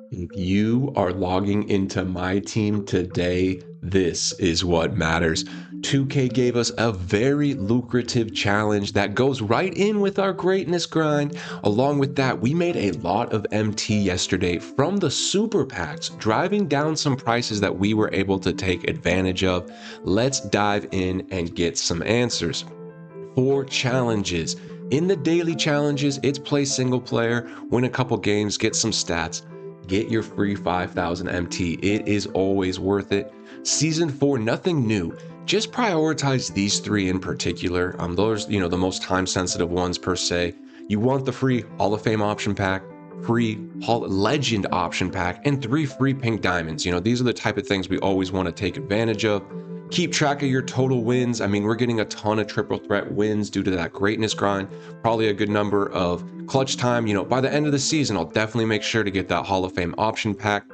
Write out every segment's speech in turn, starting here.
If you are logging into my team today, this is what matters. 2K gave us a very lucrative challenge that goes right in with our greatness grind. Along with that, we made a lot of MT yesterday from the super packs, driving down some prices that we were able to take advantage of. Let's dive in and get some answers. 4 challenges. In the daily challenges, it's play single player, win a couple games, get some stats, get your free 5,000 MT. It is always worth it. Season 4, nothing new. Just prioritize these 3 in particular. Those, the most time sensitive ones per se. You want the free Hall of Fame option pack, free Legend option pack, and 3 free pink diamonds. These are the type of things we always want to take advantage of. Keep track of your total wins. I mean, we're getting a ton of triple threat wins due to that greatness grind. Probably a good number of clutch time. By the end of the season, I'll definitely make sure to get that Hall of Fame option pack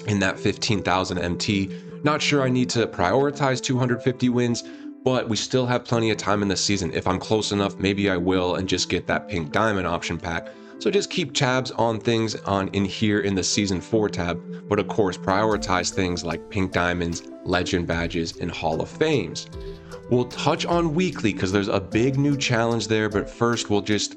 in that 15,000 MT. Not sure I need to prioritize 250 wins, but we still have plenty of time in the season. If I'm close enough, maybe I will and just get that pink diamond option pack. So just keep tabs on things in here in the season 4 tab, but of course prioritize things like pink diamonds, legend badges, and Hall of Fames. We'll touch on weekly because there's a big new challenge there, but first we'll just,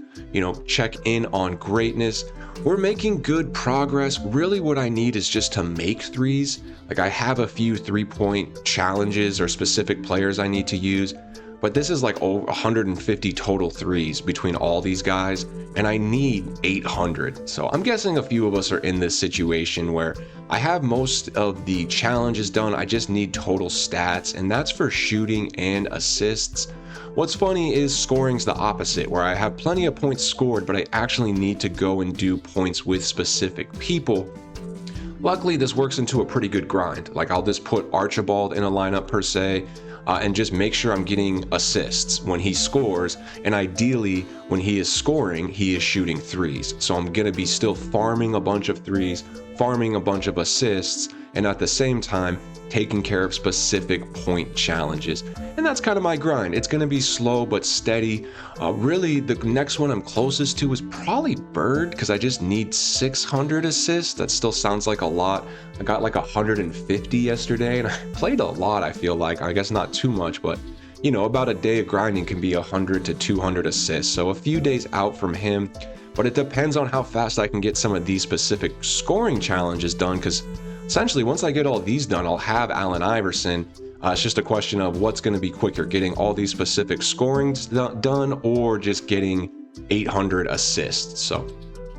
check in on greatness. We're making good progress. Really what I need is just to make threes. Like I have a few 3-point challenges or specific players I need to use, but this is like over 150 total threes between all these guys, and I need 800. So I'm guessing a few of us are in this situation where I have most of the challenges done. I just need total stats, and that's for shooting and assists. What's funny is scoring's the opposite, where I have plenty of points scored, but I actually need to go and do points with specific people. Luckily, this works into a pretty good grind. Like I'll just put Archibald in a lineup per se, and just make sure I'm getting assists when he scores, and ideally when he is scoring he is shooting threes. So I'm gonna be still farming a bunch of threes, farming a bunch of assists, and at the same time taking care of specific point challenges. And that's kind of my grind. It's gonna be slow but steady. Really the next one I'm closest to is probably Bird, because I just need 600 assists. That still sounds like a lot. I got like 150 yesterday, and I played a lot. I feel like, I guess not too much, but about a day of grinding can be 100 to 200 assists. So a few days out from him, but it depends on how fast I can get some of these specific scoring challenges done, because essentially once I get all these done, I'll have Allen Iverson. It's just a question of what's going to be quicker, getting all these specific scorings done or just getting 800 assists. So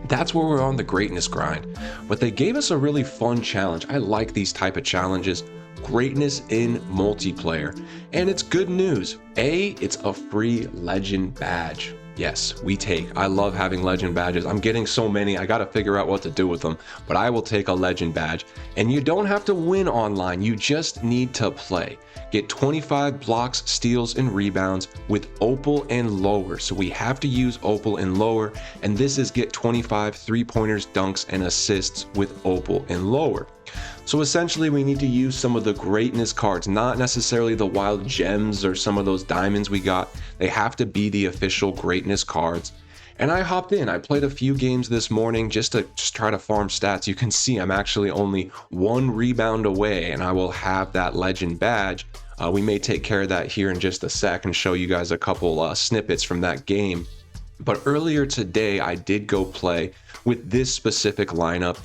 that's where we're on the greatness grind. But they gave us a really fun challenge. I like these type of challenges. Greatness in multiplayer. And it's good news. It's a free legend badge. Yes, we take. I love having legend badges. I'm getting so many, I gotta figure out what to do with them, but I will take a legend badge. And you don't have to win online, you just need to play. Get 25 blocks, steals, and rebounds with Opal and lower. So we have to use Opal and lower, and this is get 25 3-pointers, dunks, and assists with Opal and lower. So essentially we need to use some of the greatness cards, not necessarily the wild gems or some of those diamonds we got. They have to be the official greatness cards. And I hopped in, I played a few games this morning just to try to farm stats. You can see I'm actually only 1 rebound away, and I will have that legend badge. We may take care of that here in just a sec and show you guys a couple snippets from that game. But earlier today I did go play with this specific lineup,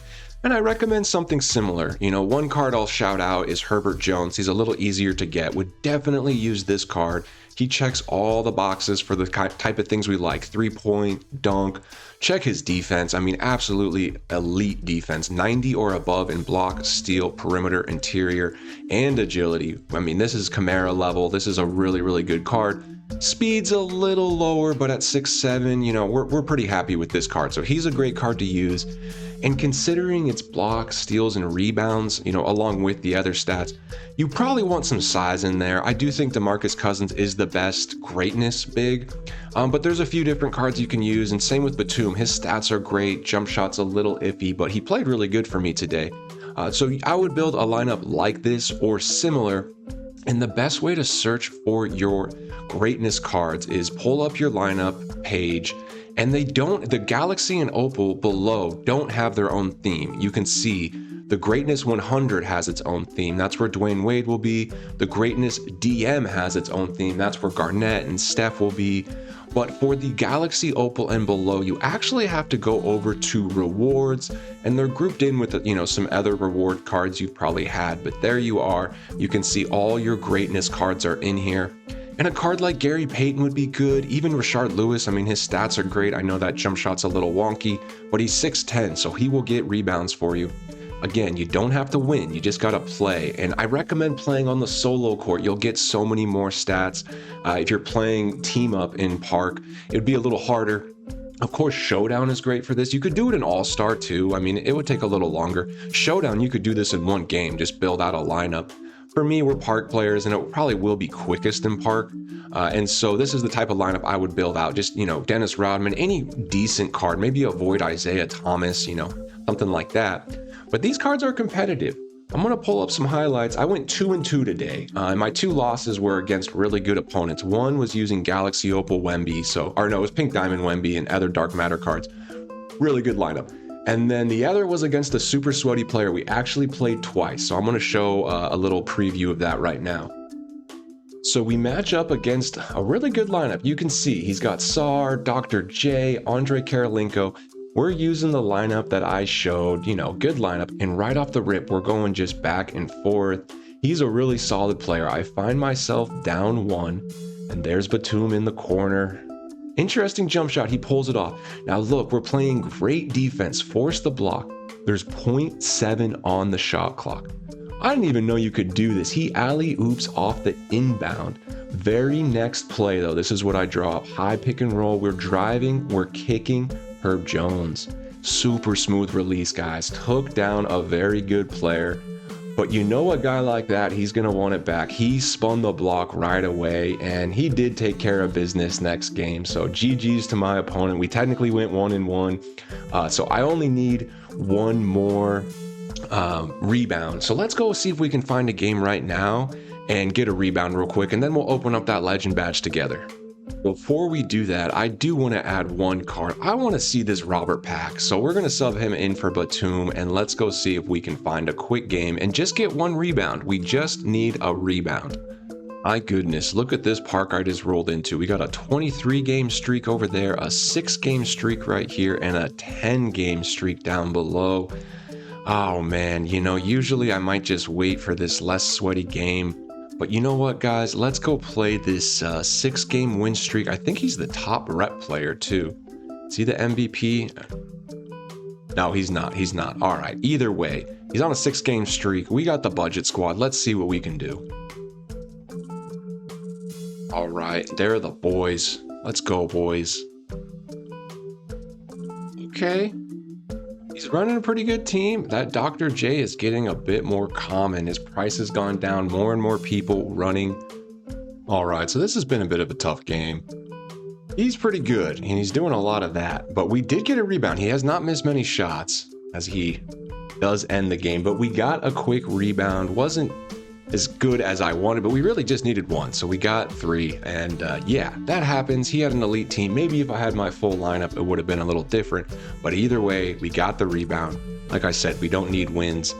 and I recommend something similar. One card I'll shout out is Herbert Jones. He's a little easier to get. Would definitely use this card. He checks all the boxes for the type of things we like. 3-point, dunk. Check his defense. I mean, absolutely elite defense. 90 or above in block, steal, perimeter, interior, and agility. I mean, this is Chimera level. This is a really, really good card. Speed's a little lower, but at 6'7", we're pretty happy with this card. So he's a great card to use. And considering its blocks, steals, and rebounds, along with the other stats, you probably want some size in there. I do think DeMarcus Cousins is the best greatness big, but there's a few different cards you can use, and same with Batum. His stats are great, jump shot's a little iffy, but he played really good for me today. So I would build a lineup like this or similar. And the best way to search for your greatness cards is pull up your lineup page And they don't, the Galaxy and Opal below don't have their own theme. You can see the Greatness 100 has its own theme. That's where Dwayne Wade will be. The Greatness DM has its own theme. That's where Garnett and Steph will be. But for the Galaxy, Opal, and below, you actually have to go over to rewards, and they're grouped in with, you know, some other reward cards you've probably had. But there you are. You can see all your Greatness cards are in here. And a card like Gary Payton would be good. Even Rashard Lewis, I mean, his stats are great. I know that jump shot's a little wonky, but he's 6'10", so he will get rebounds for you. Again, you don't have to win, you just gotta play. And I recommend playing on the solo court. You'll get so many more stats. If you're playing team up in Park, it would be a little harder. Of course, Showdown is great for this. You could do it in All-Star too. I mean, it would take a little longer. Showdown, you could do this in one game, just build out a lineup. For me, we're Park players, and it probably will be quickest in Park. And so this is the type of lineup I would build out. Just, you know, Dennis Rodman, any decent card, maybe avoid Isaiah Thomas, you know, something like that. But these cards are competitive. I'm going to pull up some highlights. I went 2-2 today. And my 2 losses were against really good opponents. One was using Galaxy Opal Wemby, it was Pink Diamond Wemby and other Dark Matter cards. Really good lineup. And then the other was against a super sweaty player we actually played twice. So I'm going to show a little preview of that right now. So we match up against a really good lineup. You can see he's got Sar, Dr. J, Andre Karolinko. We're using the lineup that I showed, you know, good lineup. And right off the rip, we're going just back and forth. He's a really solid player. I find myself down 1, and there's Batum in the corner. Interesting jump shot, he pulls it off. Now look, we're playing great defense, force the block. There's 0.7 on the shot clock. I didn't even know you could do this. He alley-oops off the inbound. Very next play though, this is what I draw up. High pick and roll, we're driving, we're kicking. Herb Jones, super smooth release, guys. Took down a very good player. But you know a guy like that, he's going to want it back. He spun the block right away, and he did take care of business next game. So GG's to my opponent. We technically went 1-1. So I only need one more rebound. So let's go see if we can find a game right now and get a rebound real quick, and then we'll open up that legend badge together. Before we do that, I do want to add one card. I want to see this Robert Pack. So we're going to sub him in for Batum, and let's go see if we can find a quick game and just get one rebound. We just need a rebound. My goodness, look at this Park I just rolled into. We got a 23-game streak over there, a 6-game streak right here, and a 10-game streak down below. Oh man, you know, usually I might just wait for this less sweaty game. But you know what, guys? Let's go play this 6-game win streak. I think he's the top rep player, too. Is he the MVP? No, he's not. He's not. All right. Either way, he's on a 6-game streak. We got the budget squad. Let's see what we can do. All right. There are the boys. Let's go, boys. Okay. He's running a pretty good team. That Dr. J is getting a bit more common. His price has gone down. More and more people running. All right, so this has been a bit of a tough game. He's pretty good, and he's doing a lot of that. But we did get a rebound. He has not missed many shots, as he does end the game. But we got a quick rebound. Wasn't as good as I wanted, but we really just needed one. So we got 3, and yeah, that happens. He had an elite team. Maybe if I had my full lineup, it would have been a little different. But either way, we got the rebound. Like I said, we don't need wins.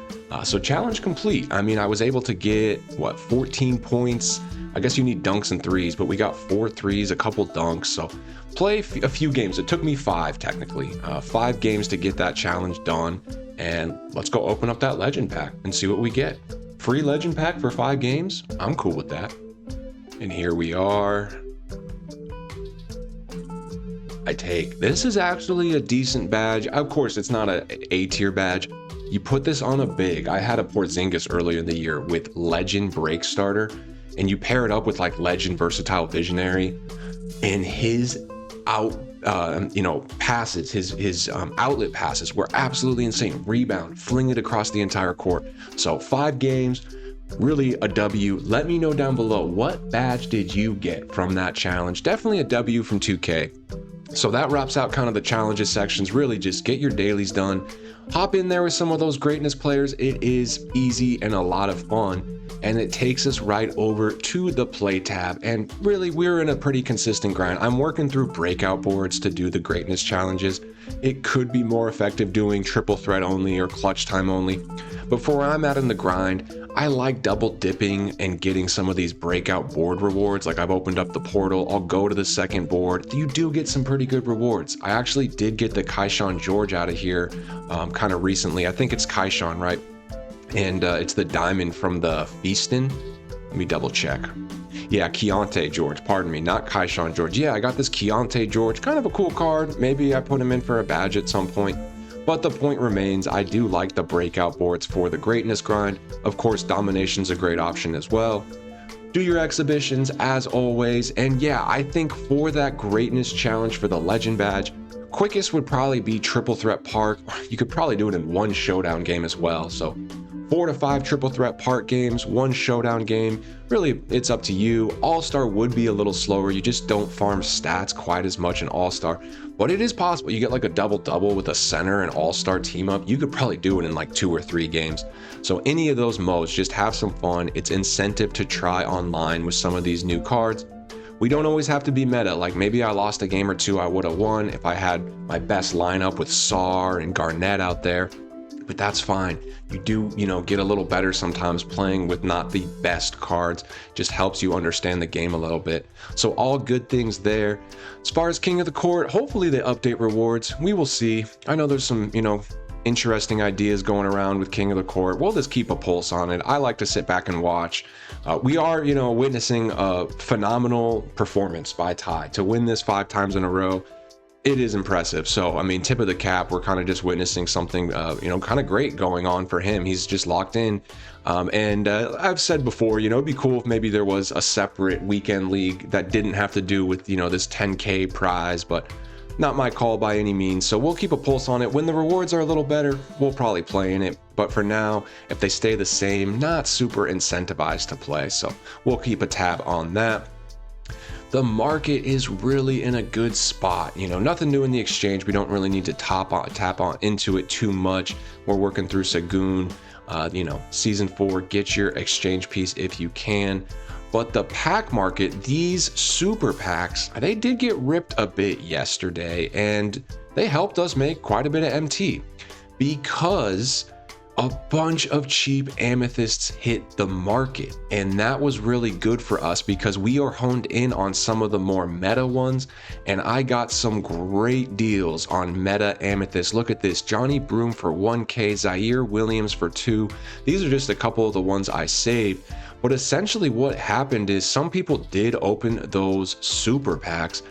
So challenge complete. I mean, I was able to get, 14 points. I guess you need dunks and threes, but we got 4 threes, a couple dunks. So play a few games. It took me 5, technically. 5 games to get that challenge done. And let's go open up that legend pack and see what we get. Free legend pack for 5 games? I'm cool with that. And here we are. I take. This is actually a decent badge. Of course, it's not a A-tier badge. You put this on a big. I had a Porzingis earlier in the year with Legend Break Starter, and you pair it up with like Legend Versatile Visionary, and his passes, his outlet passes were absolutely insane. Rebound, fling it across the entire court. So 5 games, really a W. Let me know down below, what badge did you get from that challenge? Definitely a W from 2K. So that wraps out kind of the challenges sections. Really just get your dailies done. Hop in there with some of those greatness players. It is easy and a lot of fun. And it takes us right over to the play tab. And really, we're in a pretty consistent grind. I'm working through breakout boards to do the greatness challenges. It could be more effective doing triple threat only or clutch time only. But for where I'm at in the grind, I like double dipping and getting some of these breakout board rewards. Like I've opened up the portal, I'll go to the second board. You do get some pretty good rewards. I actually did get the Kaishan George out of here kind of recently. I think it's Kaishan, right? And it's the diamond from the Feastin'. Let me double check. Yeah, Keontae George, pardon me, not Kaishan George. Yeah, I got this Keontae George, kind of a cool card. Maybe I put him in for a badge at some point. But the point remains, I do like the breakout boards for the greatness grind. Of course, domination's a great option as well. Do your exhibitions as always. And yeah, I think for that greatness challenge for the legend badge, quickest would probably be triple threat park. You could probably do it in one showdown game as well. So 4 to 5 triple threat park games, 1 showdown game. Really, it's up to you. All-Star would be a little slower. You just don't farm stats quite as much in All-Star. But it is possible. You get like a double-double with a center and All-Star team up. You could probably do it in like 2 or 3 games. So any of those modes, just have some fun. It's incentive to try online with some of these new cards. We don't always have to be meta. Like maybe I lost a game or 2 I would have won if I had my best lineup with Sar and Garnett out there. But that's fine. You do, get a little better sometimes playing with not the best cards. Just helps you understand the game a little bit. So all good things there. As far as King of the Court, hopefully they update rewards. We will see. I know there's some, interesting ideas going around with King of the Court. We'll just keep a pulse on it. I like to sit back and watch. We are, witnessing a phenomenal performance by Ty. To win this 5 times in a row, it is impressive. So, I mean, tip of the cap, we're kind of just witnessing something, kind of great going on for him. He's just locked in. And I've said before, it'd be cool if maybe there was a separate weekend league that didn't have to do with, this 10K prize, but not my call by any means. So we'll keep a pulse on it. When the rewards are a little better, we'll probably play in it. But for now, if they stay the same, not super incentivized to play. So we'll keep a tab on that. The market is really in a good spot. Nothing new in the exchange. We don't really need to tap on into it too much. We're working through Sagoon. Season 4, get your exchange piece if you can. But the pack market, these super packs, they did get ripped a bit yesterday, and they helped us make quite a bit of MT because a bunch of cheap amethysts hit the market. And that was really good for us because we are honed in on some of the more meta ones. And I got some great deals on meta amethysts. Look at this, Johnny Broom for 1K, Zaire Williams for 2. These are just a couple of the ones I saved. But essentially what happened is some people did open those super packs.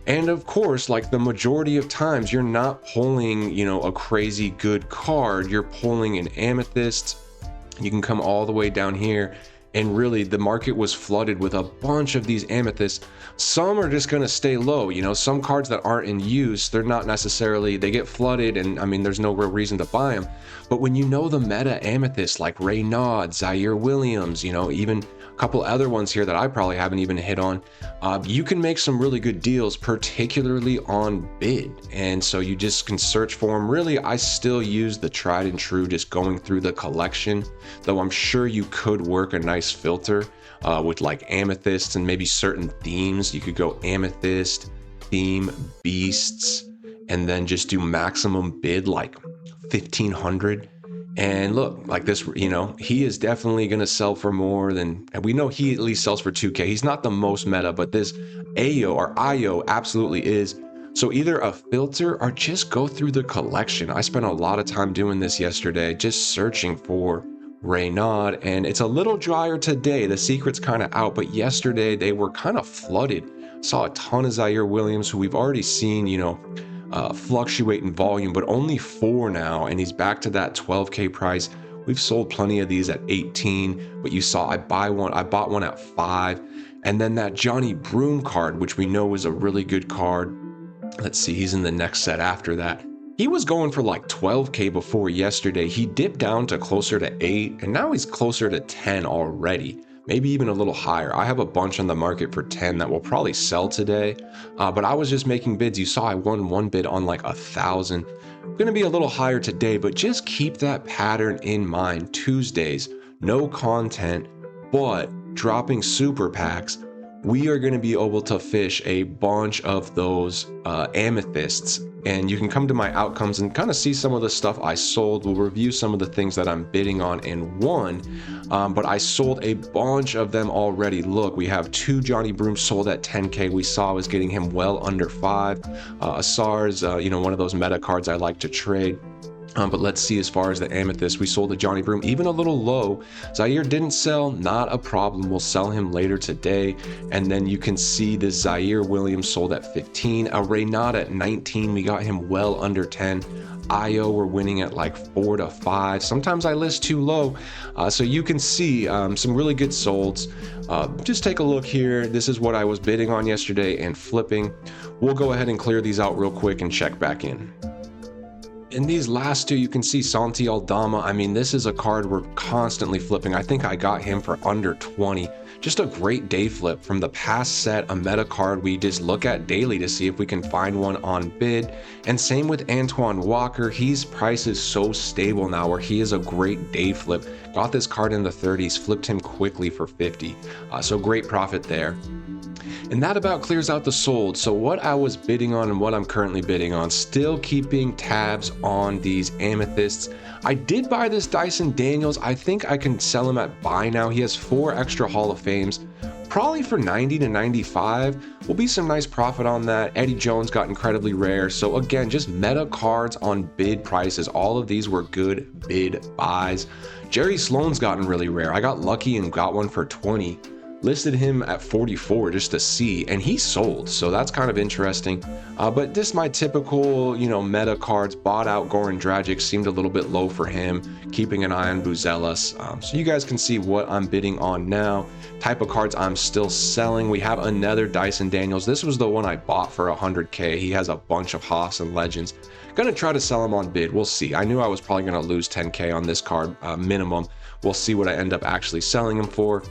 And of course, like the majority of times, you're not pulling, a crazy good card. You're pulling an amethyst. You can come all the way down here. And really, the market was flooded with a bunch of these amethysts. Some are just going to stay low. Some cards that aren't in use, they're not necessarily, they get flooded. And I mean, there's no real reason to buy them. But when you know the meta amethysts like Raynaud, Zaire Williams, even a couple other ones here that I probably haven't even hit on, you can make some really good deals, particularly on bid. And so you just can search for them. Really, I still use the tried and true, just going through the collection, though I'm sure you could work a nice filter with like amethysts and maybe certain themes. You could go amethyst, theme, beasts, and then just do maximum bid like 1,500. And look, like this, he is definitely going to sell for more than, and we know he at least sells for 2K. He's not the most meta, but this Ayo or Io absolutely is. So either a filter or just go through the collection. I spent a lot of time doing this yesterday, just searching for Raynaud, and it's a little drier today. The secret's kind of out, but yesterday they were kind of flooded. Saw a ton of Zaire Williams, who we've already seen, fluctuate in volume, but only 4 now, and he's back to that 12K price. We've sold plenty of these at 18, but you saw I bought one at 5. And then that Johnny Broom card, which we know is a really good card. Let's see, he's in the next set after that. He was going for like 12K before yesterday. He dipped down to closer to 8, and now he's closer to 10 already. maybe even a little higher. I have a bunch on the market for 10 that will probably sell today, but I was just making bids. You saw I won one bid on like 1,000. Going to be a little higher today, but just keep that pattern in mind. Tuesdays, no content, but dropping super packs. We are going to be able to fish a bunch of those amethysts, and you can come to my outcomes and kind of see some of the stuff I sold. We'll review some of the things that I'm bidding on and won, but I sold a bunch of them already. Look, we have 2 Johnny Brooms sold at 10K. We saw I was getting him well under 5. Asar's, one of those meta cards I like to trade. But let's see, as far as the amethyst, we sold a Johnny Broom even a little low. Zaire didn't sell, not a problem. We'll sell him later today. And then you can see this Zaire Williams sold at 15, a Reynad at 19. We got him well under 10. IO we're winning at like 4 to 5. Sometimes I list too low. So you can see some really good solds. Just take a look here. This is what I was bidding on yesterday and flipping. We'll go ahead and clear these out real quick and check back in. In these last 2, you can see Santi Aldama. I mean, this is a card we're constantly flipping. I think I got him for under 20. Just a great day flip from the past set, a meta card we just look at daily to see if we can find one on bid. And same with Antoine Walker. His price is so stable now where he is a great day flip. Got this card in the 30s, flipped him quickly for 50. So great profit there. And that about clears out the sold. So what I was bidding on and what I'm currently bidding on, still keeping tabs on these amethysts. I did buy this Dyson Daniels. I think I can sell him at buy now. He has 4 extra Hall of Fames, probably for 90 to 95. Will be some nice profit on that. Eddie Jones got incredibly rare. So again, just meta cards on bid prices. All of these were good bid buys. Jerry Sloan's gotten really rare. I got lucky and got one for 20. Listed him at 44 just to see, and he sold, so that's kind of interesting. But this my typical, meta cards. Bought out Goran Dragic, seemed a little bit low for him. Keeping an eye on Buzelas. So you guys can see what I'm bidding on now. Type of cards I'm still selling. We have another Dyson Daniels. This was the one I bought for 100K. He has a bunch of Haas and Legends. Gonna try to sell him on bid. We'll see. I knew I was probably gonna lose 10K on this card minimum. We'll see what I end up actually selling him for.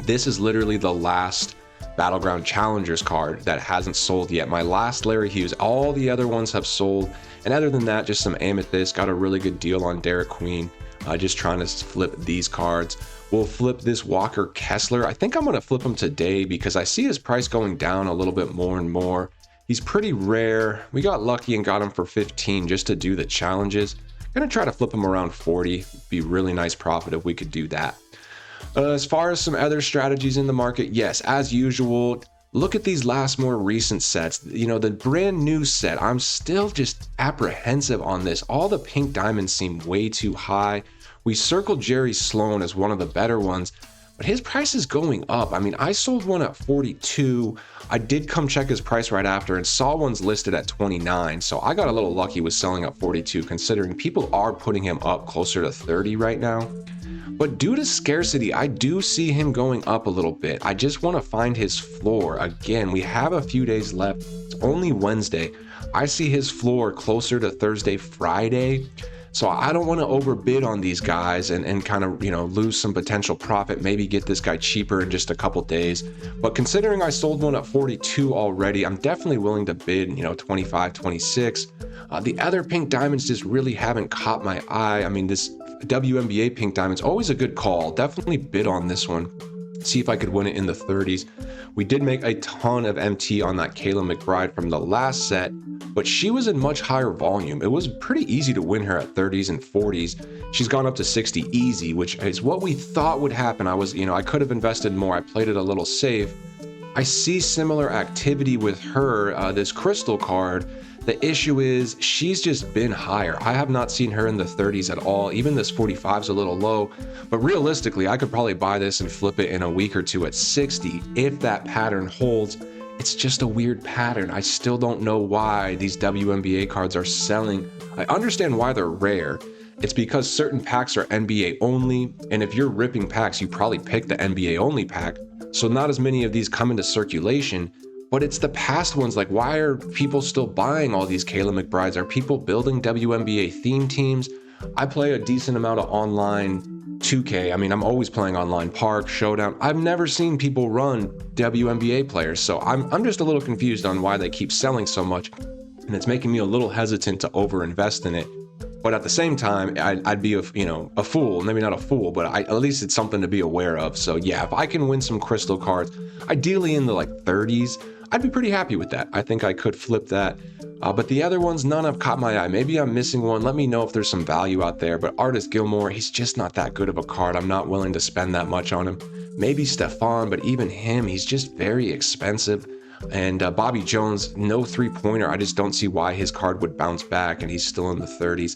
This is literally the last Battleground Challengers card that hasn't sold yet. My last Larry Hughes, all the other ones have sold. And other than that, just some Amethyst. Got a really good deal on Derek Queen. Just trying to flip these cards. We'll flip this Walker Kessler. I think I'm going to flip him today because I see his price going down a little bit more and more. He's pretty rare. We got lucky and got him for 15 just to do the challenges. Gonna try to flip him around 40. Be really nice profit if we could do that. As far as some other strategies in the market, yes, as usual, look at these last more recent sets. The brand new set, I'm still just apprehensive on this. All the pink diamonds seem way too high. We circled Jerry Sloan as one of the better ones, but his price is going up. I mean, I sold one at 42. I did come check his price right after and saw one's listed at 29. So I got a little lucky with selling at 42, considering people are putting him up closer to 30 right now. But due to scarcity, I do see him going up a little bit. I just want to find his floor. Again, we have a few days left. It's only Wednesday. I see his floor closer to Thursday, Friday. So I don't want to overbid on these guys and kind of, lose some potential profit, maybe get this guy cheaper in just a couple days. But considering I sold one at 42 already, I'm definitely willing to bid, 25, 26. The other pink diamonds just really haven't caught my eye. I mean, this WNBA pink diamond's always a good call. Definitely bid on this one. See if I could win it in the 30s. We did make a ton of MT on that Kayla McBride from the last set, but she was in much higher volume. It was pretty easy to win her at 30s and 40s. She's gone up to 60 easy, which is what we thought would happen. I could have invested more. I played it a little safe. I see similar activity with her, this crystal card. The issue is she's just been higher. I have not seen her in the 30s at all. Even this 45 is a little low, but realistically, I could probably buy this and flip it in a week or two at 60 if that pattern holds. It's just a weird pattern. I still don't know why these WNBA cards are selling. I understand why they're rare. It's because certain packs are NBA only, and if you're ripping packs, you probably pick the NBA only pack. So not as many of these come into circulation. But it's the past ones, like why are people still buying all these Kayla McBrides? Are people building WNBA theme teams? I play a decent amount of online 2K, I mean, I'm always playing online, Park, Showdown. I've never seen people run WNBA players, so I'm just a little confused on why they keep selling so much, and it's making me a little hesitant to overinvest in it. But at the same time, I'd be a fool, maybe not a fool, but at least it's something to be aware of. So yeah, if I can win some crystal cards, ideally in the like 30s, I'd be pretty happy with that. I think I could flip that. But the other ones, none have caught my eye. Maybe I'm missing one. Let me know if there's some value out there. But Artist Gilmore, he's just not that good of a card. I'm not willing to spend that much on him. Maybe Stephon, but even him, he's just very expensive. And Bobby Jones, no three-pointer. I just don't see why his card would bounce back, and he's still in the 30s.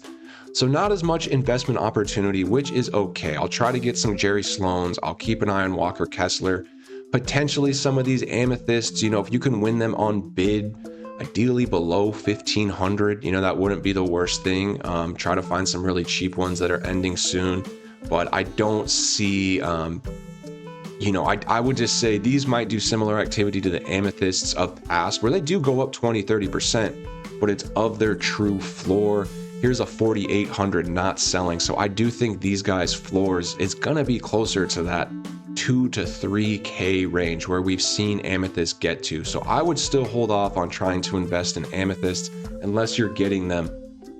So not as much investment opportunity, which is okay. I'll try to get some Jerry Sloans. I'll keep an eye on Walker Kessler. Potentially some of these amethysts, if you can win them on bid, ideally below 1,500, that wouldn't be the worst thing. Try to find some really cheap ones that are ending soon. But I don't see... I would just say these might do similar activity to the amethysts of past, where they do go up 20-30%, but it's of their true floor. Here's a 4,800 not selling. So I do think these guys' floors is going to be closer to that 2 to 3K range where we've seen amethysts get to. So I would still hold off on trying to invest in amethysts unless you're getting them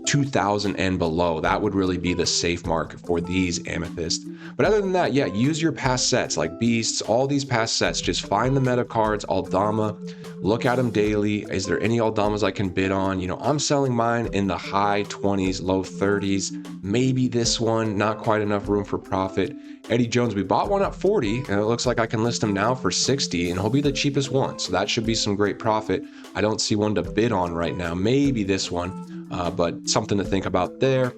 2,000 and below. That would really be the safe mark for these amethysts. But other than that, yeah, use your past sets like Beasts, all these past sets. Just find the meta cards, Aldama, look at them daily. Is there any Aldamas I can bid on? I'm selling mine in the high 20s, low 30s. Maybe this one, not quite enough room for profit. Eddie Jones, we bought one at 40, and it looks like I can list him now for 60, and he'll be the cheapest one. So that should be some great profit. I don't see one to bid on right now. Maybe this one, but something to think about there.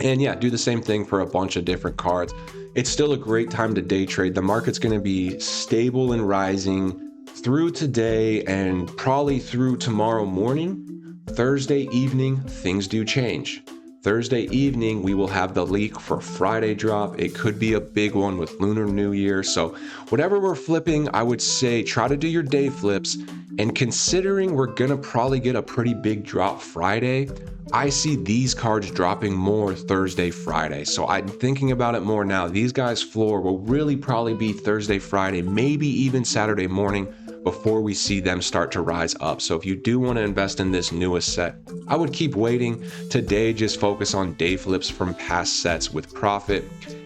And yeah, do the same thing for a bunch of different cards. It's still a great time to day trade. The market's going to be stable and rising through today and probably through tomorrow morning. Thursday evening, things do change. Thursday evening, we will have the leak for Friday drop. It could be a big one with Lunar New Year. So whatever we're flipping, I would say try to do your day flips. And considering we're going to probably get a pretty big drop Friday, I see these cards dropping more Thursday, Friday. So I'm thinking about it more now. These guys' floor will really probably be Thursday, Friday, maybe even Saturday morning before we see them start to rise up. So if you do want to invest in this newest set, I would keep waiting. Today, just focus on day flips from past sets with profit.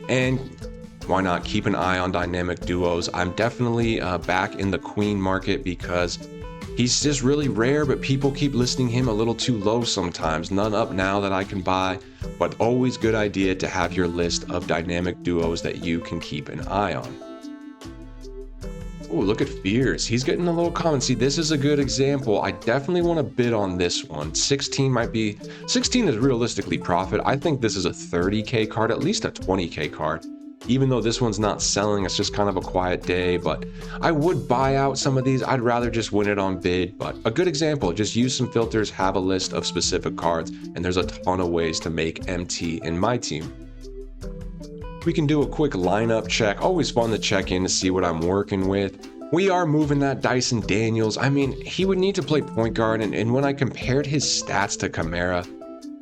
And why not keep an eye on dynamic duos? I'm definitely back in the queen market because he's just really rare, but people keep listing him a little too low sometimes. None up now that I can buy, but always good idea to have your list of dynamic duos that you can keep an eye on. Oh, look at Fears. He's getting a little common. See, this is a good example. I definitely want to bid on this one. 16 is realistically profit. I think this is a 30K card, at least a 20K card. Even though this one's not selling, it's just kind of a quiet day, but I would buy out some of these. I'd rather just win it on bid, but a good example, just use some filters, have a list of specific cards, and there's a ton of ways to make MT in MyTEAM. We can do a quick lineup check. Always fun to check in to see what I'm working with. We are moving that Dyson Daniels. I mean, he would need to play point guard, and when I compared his stats to Kamara,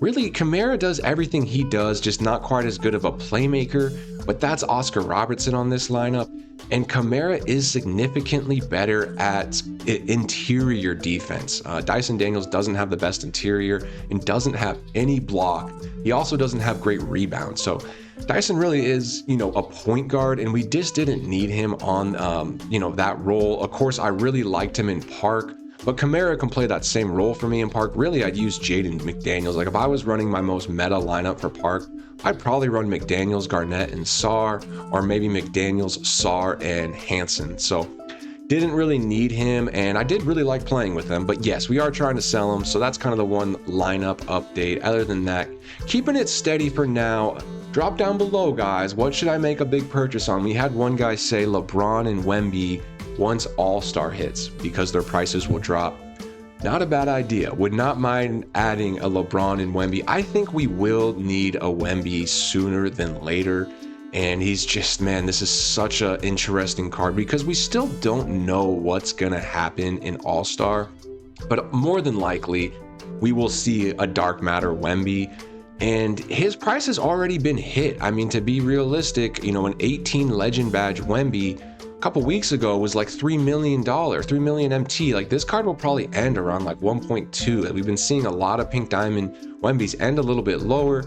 really, Kamara does everything he does, just not quite as good of a playmaker, but that's Oscar Robertson on this lineup. And Kamara is significantly better at interior defense. Dyson Daniels doesn't have the best interior and doesn't have any block. He also doesn't have great rebound. So Dyson really is, a point guard, and we just didn't need him on, that role. Of course, I really liked him in Park, but Kamara can play that same role for me in Park. Really, I'd use Jaden McDaniels. Like if I was running my most meta lineup for Park, I'd probably run McDaniels, Garnett, and Sarr, or maybe McDaniels, Sarr, and Hansen. So didn't really need him, and I did really like playing with him. But yes, we are trying to sell him, so that's kind of the one lineup update. Other than that, keeping it steady for now. Drop down below, guys. What should I make a big purchase on? We had one guy say LeBron and Wemby once All-Star hits because their prices will drop. Not a bad idea. Would not mind adding a LeBron and Wemby. I think we will need a Wemby sooner than later. And he's just, man, this is such an interesting card because we still don't know what's going to happen in All-Star. But more than likely, we will see a Dark Matter Wemby. and his price has already been hit. I mean, to be realistic, you know, an 18 legend badge Wemby a couple weeks ago was like $3 million, 3 million MT. Like, this card will probably end around like 1.2. We've been seeing a lot of pink diamond Wembys end a little bit lower,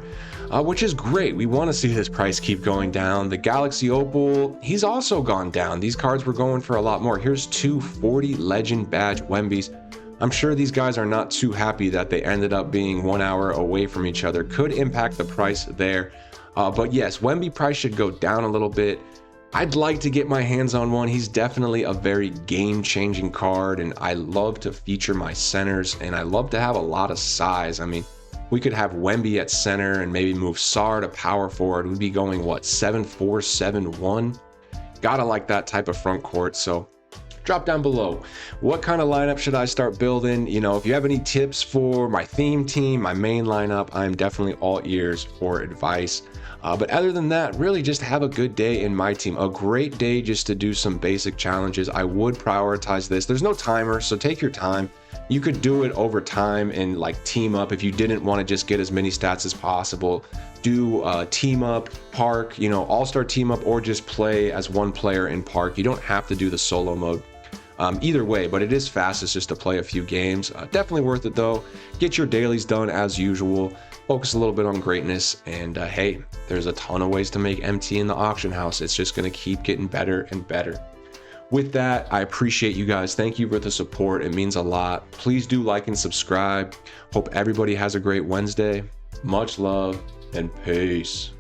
which is great. We want to see this price keep going down. The Galaxy Opal, he's also gone down. These cards were going for a lot more. Here's 240 legend badge Wembys. I'm sure these guys are not too happy that they ended up being 1 hour away from each other. Could impact the price there. But yes, Wemby price should go down a little bit. I'd like to get my hands on one. He's definitely a very game-changing card, and I love to feature my centers, and I love to have a lot of size. I mean, we could have Wemby at center and maybe move Sar to power forward. We'd be going, what, 7-4, 7-1? Gotta like that type of front court, so drop down below. What kind of lineup should I start building? You know, if you have any tips for my theme team, my main lineup, I'm definitely all ears for advice. But other than that, really just have a good day in my team. A great day just to do some basic challenges. I would prioritize this. There's no timer, so take your time. You could do it over time and like team up if you didn't want to just get as many stats as possible. Do team up, park, you know, all-star team up, or just play as one player in park. You don't have to do the solo mode. Either way, but it is fastest just to play a few games. Definitely worth it though. Get your dailies done as usual. Focus a little bit on greatness, and hey, there's a ton of ways to make MT in the auction house. It's just going to keep getting better and better. With that, I appreciate you guys. Thank you for the support. It means a lot. Please do like and subscribe. Hope everybody has a great Wednesday. Much love and peace.